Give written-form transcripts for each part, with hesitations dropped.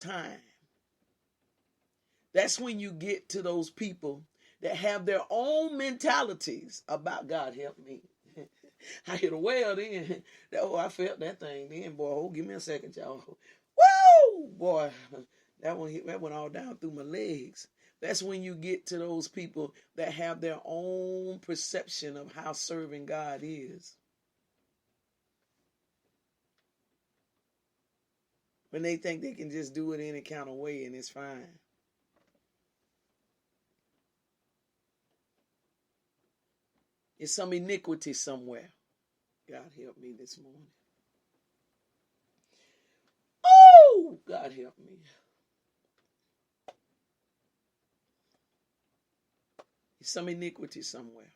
time. That's when you get to those people that have their own mentalities about God help me. I hit a well then. Oh, I felt that thing then, boy. Oh, give me a second, y'all. Woo! Boy, that went all down through my legs. That's when you get to those people that have their own perception of how serving God is. When they think they can just do it any kind of way and it's fine. It's some iniquity somewhere. God help me this morning. Oh, God help me. It's some iniquity somewhere.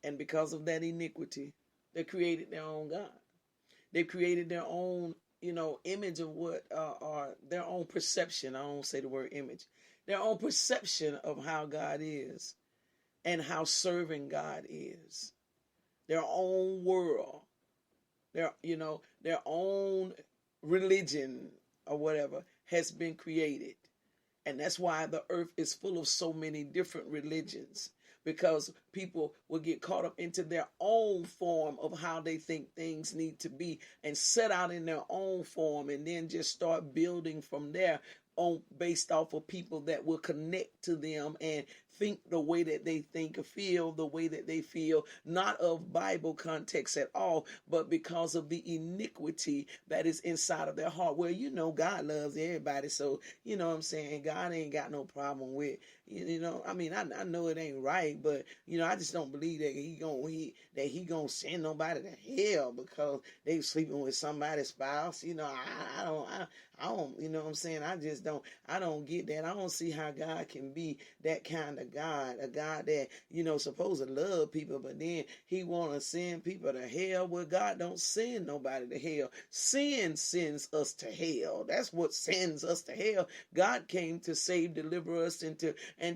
And because of that iniquity, they created their own God. They created their own, image of what, or their own perception. I don't say the word image. Their own perception of how God is and how serving God is. Their own world. Their own religion or whatever has been created. And that's why the earth is full of so many different religions, because people will get caught up into their own form of how they think things need to be and set out in their own form and then just start building from there based off of people that will connect to them and think the way that they think or feel the way that they feel, not of Bible context at all, but because of the iniquity that is inside of their heart. Well, God loves everybody, so what I'm saying, God ain't got no problem with, I know it ain't right, but I just don't believe that he gonna send nobody to hell because they sleeping with somebody's spouse. I don't, what I'm saying, I don't get that. I don't see how God can be that kind of God, a God that, supposed to love people, but then he want to send people to hell. Well, God don't send nobody to hell. Sin sends us to hell. That's what sends us to hell. God came to save, deliver us, and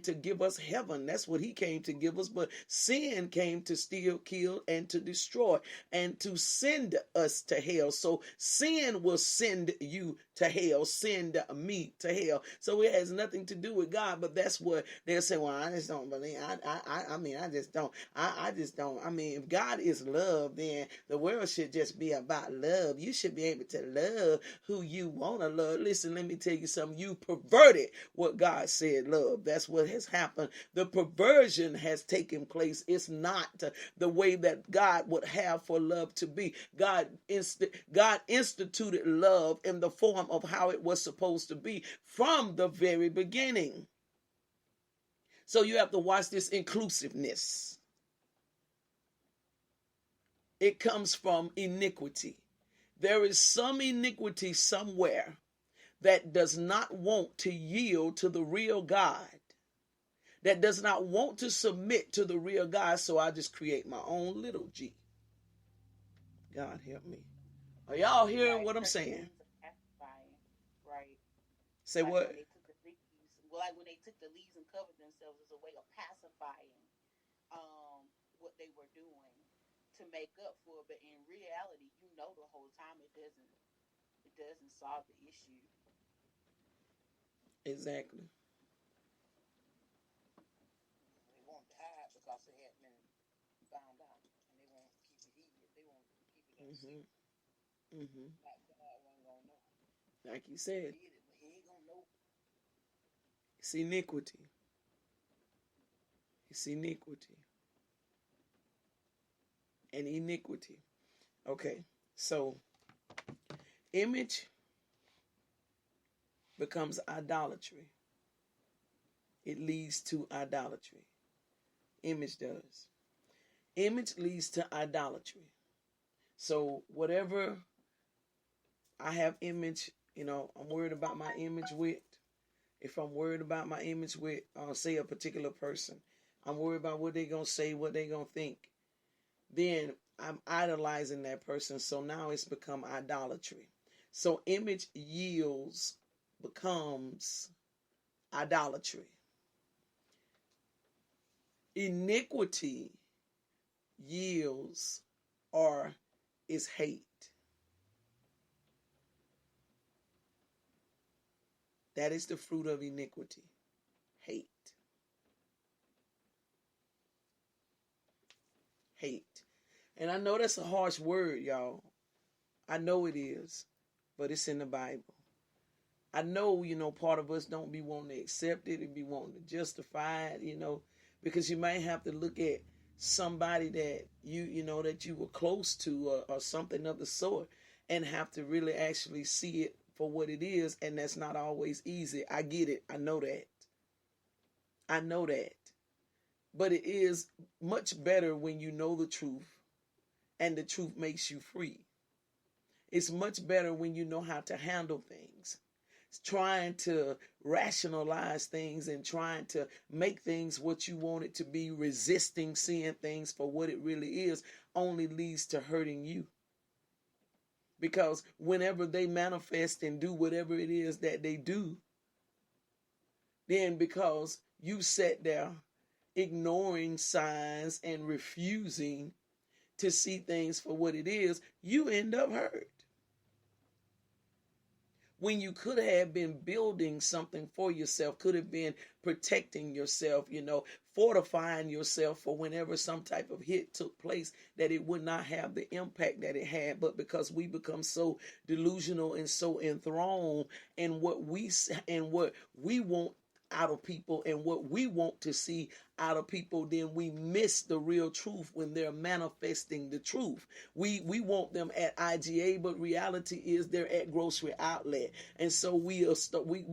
to give us heaven. That's what he came to give us. But sin came to steal, kill, and to destroy, and to send us to hell. So sin will send you to hell, send me to hell. So it has nothing to do with God. But that's what they'll say. Well, I just don't believe. I just don't. I just don't. I mean, if God is love, then the world should just be about love. You should be able to love who you want to love. Listen, let me tell you something. You perverted what God said love. That's what has happened. The perversion has taken place. It's not the way that God would have for love to be. God instituted love in the form of how it was supposed to be from the very beginning. So you have to watch this inclusiveness. It comes from iniquity. There is some iniquity somewhere that does not want to yield to the real God, that does not want to submit to the real God, so I just create my own little G. God help me. Are y'all hearing what I'm saying? Right. Say like what? When they took the leaves and covered themselves as a way of pacifying what they were doing to make up for it. But in reality, the whole time it doesn't solve the issue. Exactly. They won't hide because it hadn't been found out, and they won't keep it hid. They won't keep it in secret. Like God wasn't gonna know. Like you said, He did it, but he ain't gonna know. it's iniquity. It's iniquity. And iniquity. Okay, so image becomes idolatry. It leads to idolatry. Image does. Image leads to idolatry. So whatever I have image, I'm worried about my image with. If I'm worried about my image with, say, a particular person, I'm worried about what they're going to say, what they're going to think, then I'm idolizing that person. So now it's become idolatry. So image becomes idolatry. Iniquity yields or is hate. That is the fruit of iniquity. Hate. Hate. And I know that's a harsh word, y'all. I know it is, but it's in the Bible. I know, part of us don't be wanting to accept it and be wanting to justify it, because you might have to look at somebody that that you were close to or something of the sort and have to really actually see it for what it is. And that's not always easy. I get it. I know that. But it is much better when you know the truth and the truth makes you free. It's much better when you know how to handle things. Trying to rationalize things and trying to make things what you want it to be, resisting seeing things for what it really is, only leads to hurting you. Because whenever they manifest and do whatever it is that they do, then because you sat there ignoring signs and refusing to see things for what it is, you end up hurt. When you could have been building something for yourself, could have been protecting yourself, fortifying yourself for whenever some type of hit took place, that it would not have the impact that it had. But because we become so delusional and so enthroned in what we want out of people and what we want to see out of people, then we miss the real truth when they're manifesting the truth. We want them at IGA, but reality is they're at grocery outlet, and so we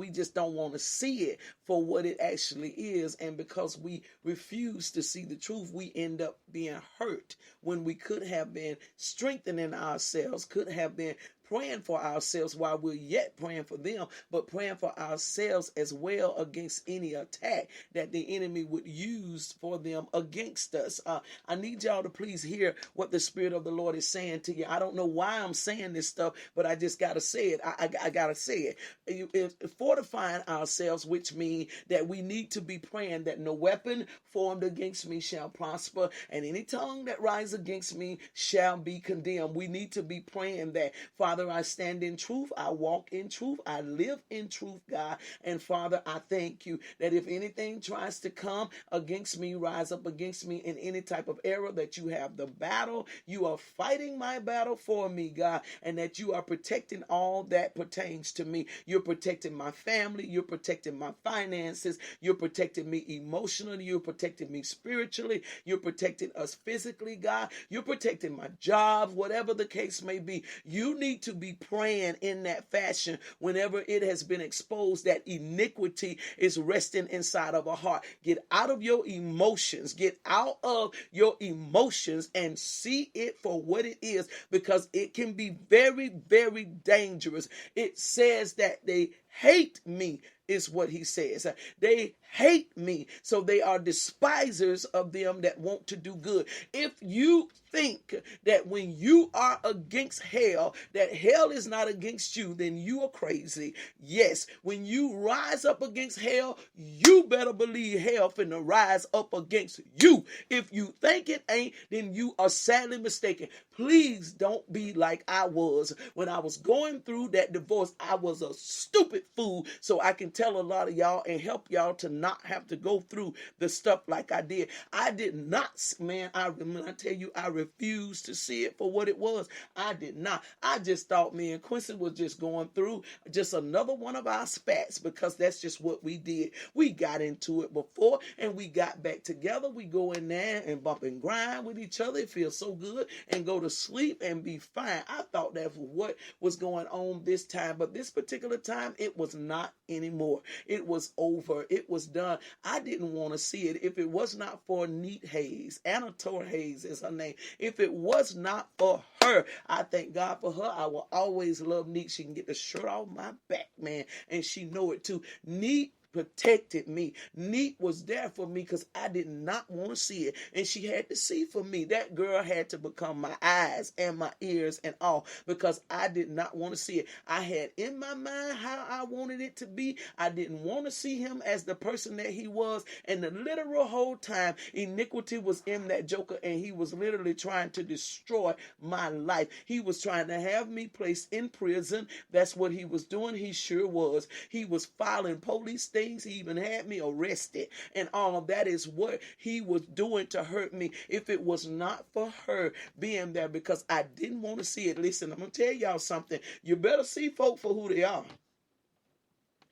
just don't want to see it for what it actually is. And because we refuse to see the truth, we end up being hurt when we could have been strengthening ourselves, could have been praying for ourselves while we're yet praying for them, but praying for ourselves as well against any attack that the enemy would use for them against us. I need y'all to please hear what the Spirit of the Lord is saying to you. I don't know why I'm saying this stuff, but I just got to say it. I got to say it. Fortifying ourselves, which means that we need to be praying that no weapon formed against me shall prosper, and any tongue that rises against me shall be condemned. We need to be praying that, Father, I stand in truth, I walk in truth, I live in truth, God. And Father, I thank you that if anything tries to come against me, rise up against me in any type of error, that you have the battle, you are fighting my battle for me, God, and that you are protecting all that pertains to me. You're protecting my family, you're protecting my finances, you're protecting me emotionally, you're protecting me spiritually, you're protecting us physically, God, you're protecting my job, whatever the case may be. You need to be praying in that fashion whenever it has been exposed that iniquity is resting inside of a heart. Get out of your emotions. Get out of your emotions and see it for what it is, because it can be very, very dangerous. It says that they hate me, is what he says. They hate me, so they are despisers of them that want to do good. If you think that when you are against hell, that hell is not against you, then you are crazy. Yes, when you rise up against hell, you better believe hell finna rise up against you. If you think it ain't, then you are sadly mistaken. Please don't be like I was when I was going through that divorce. I was a stupid fool, so I can tell a lot of y'all and help y'all to not have to go through the stuff like I did. I did not, man. When I tell you, I refused to see it for what it was. I did not. I just thought me and Quincy was just going through just another one of our spats, because that's just what we did. We got into it before and we got back together. We go in there and bump and grind with each other. It feels so good, and go to sleep and be fine. I thought that's what was going on this time, but this particular time, it was not anymore. It was over. It was done. I didn't want to see it. If it was not for Neat Hayes, Anatole Hayes is her name. If it was not for her, I thank God for her. I will always love Neat. She can get the shirt off my back, man, and she know it too. Neat protected me. Neek was there for me because I did not want to see it. And she had to see for me. That girl had to become my eyes and my ears and all because I did not want to see it. I had in my mind how I wanted it to be. I didn't want to see him as the person that he was. And the literal whole time, iniquity was in that joker and he was literally trying to destroy my life. He was trying to have me placed in prison. That's what he was doing. He sure was. He was filing police things. He even had me arrested, and all of that is what he was doing to hurt me. If it was not for her being there because I didn't want to see it. Listen, I'm going to tell y'all something. You better see folk for who they are.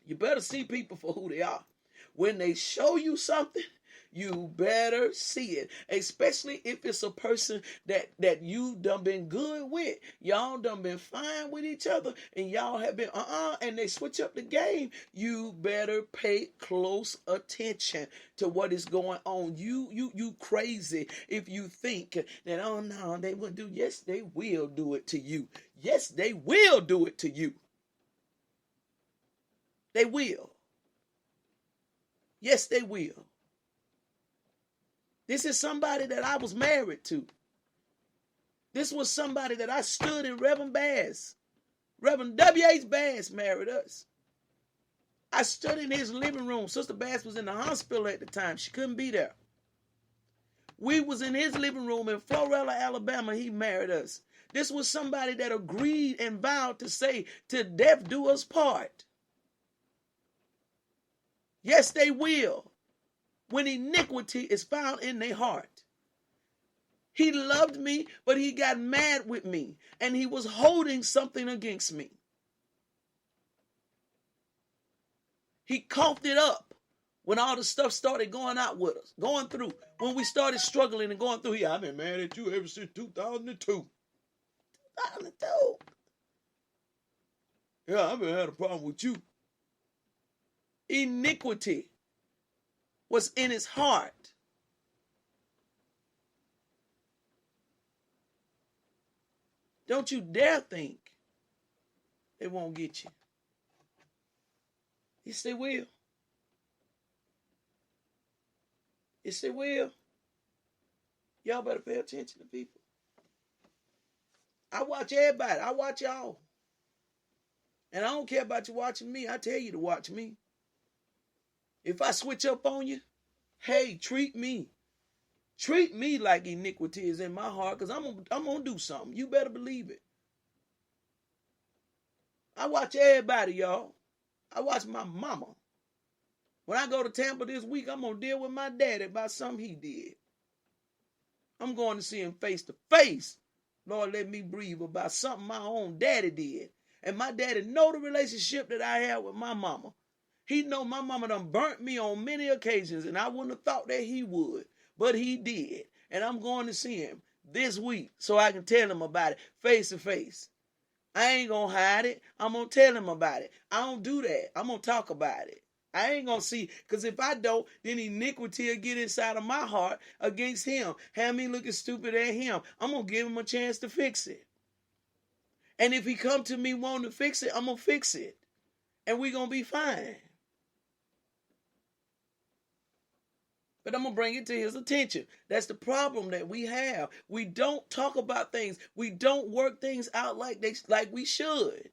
You better see people for who they are. When they show you something, you better see it, especially if it's a person that you done been good with. Y'all done been fine with each other, and y'all have been and they switch up the game. You better pay close attention to what is going on. You crazy if you think that, oh no, they wouldn't do. Yes, they will do it to you. Yes, they will do it to you. They will. Yes, they will. This is somebody that I was married to. This was somebody that I stood in. Reverend Bass. Reverend W.H. Bass married us. I stood in his living room. Sister Bass was in the hospital at the time. She couldn't be there. We was in his living room in Florella, Alabama. He married us. This was somebody that agreed and vowed to say, "To death do us part." Yes, they will. When iniquity is found in their heart. He loved me, but he got mad with me, and he was holding something against me. He coughed it up when all the stuff started going out with us, going through. When we started struggling and going through, I've been mad at you ever since 2002. 2002? Yeah, I've been had a problem with you. Iniquity was in his heart. Don't you dare think they won't get you. Yes, they will. Yes, they will. Y'all better pay attention to people. I watch everybody. I watch y'all. And I don't care about you watching me. I tell you to watch me. If I switch up on you, hey, treat me. Treat me like iniquity is in my heart, because I'm going to do something. You better believe it. I watch everybody, y'all. I watch my mama. When I go to Tampa this week, I'm going to deal with my daddy about something he did. I'm going to see him face to face. Lord, let me breathe about something my own daddy did. And my daddy know the relationship that I have with my mama. He know my mama done burnt me on many occasions, and I wouldn't have thought that he would, but he did. And I'm going to see him this week so I can tell him about it face to face. I ain't going to hide it. I'm going to tell him about it. I don't do that. I'm going to talk about it. I ain't going to see, because if I don't, then iniquity will get inside of my heart against him. Have me looking stupid at him. I'm going to give him a chance to fix it. And if he come to me wanting to fix it, I'm going to fix it. And we're going to be fine. But I'm going to bring it to his attention. That's the problem that we have. We don't talk about things. We don't work things out like we should.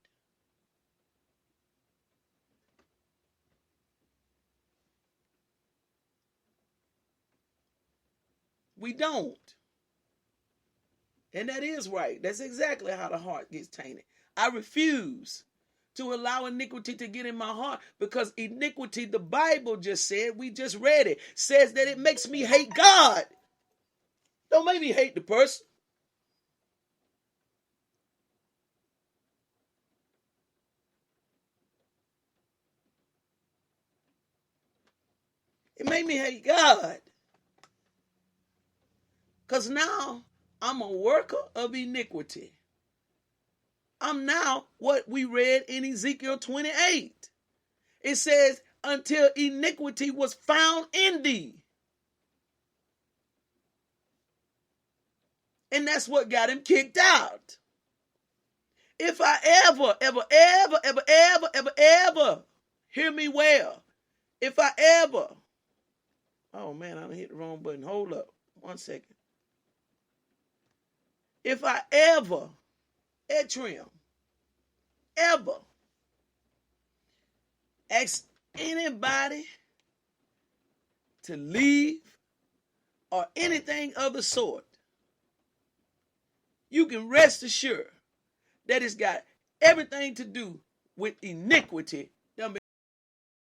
We don't. And that is right. That's exactly how the heart gets tainted. I refuse to allow iniquity to get in my heart, because iniquity, the Bible just said, we just read it, says that it makes me hate God. Don't make me hate the person. It made me hate God. Because now I'm a worker of iniquity. I'm now what we read in Ezekiel 28. It says, until iniquity was found in thee. And that's what got him kicked out. If I ever, hear me well, If I ever, oh man, I done hit the wrong button. Hold up 1 second. If I ever, Etrim, ever ask anybody to leave or anything of the sort, you can rest assured that it's got everything to do with iniquity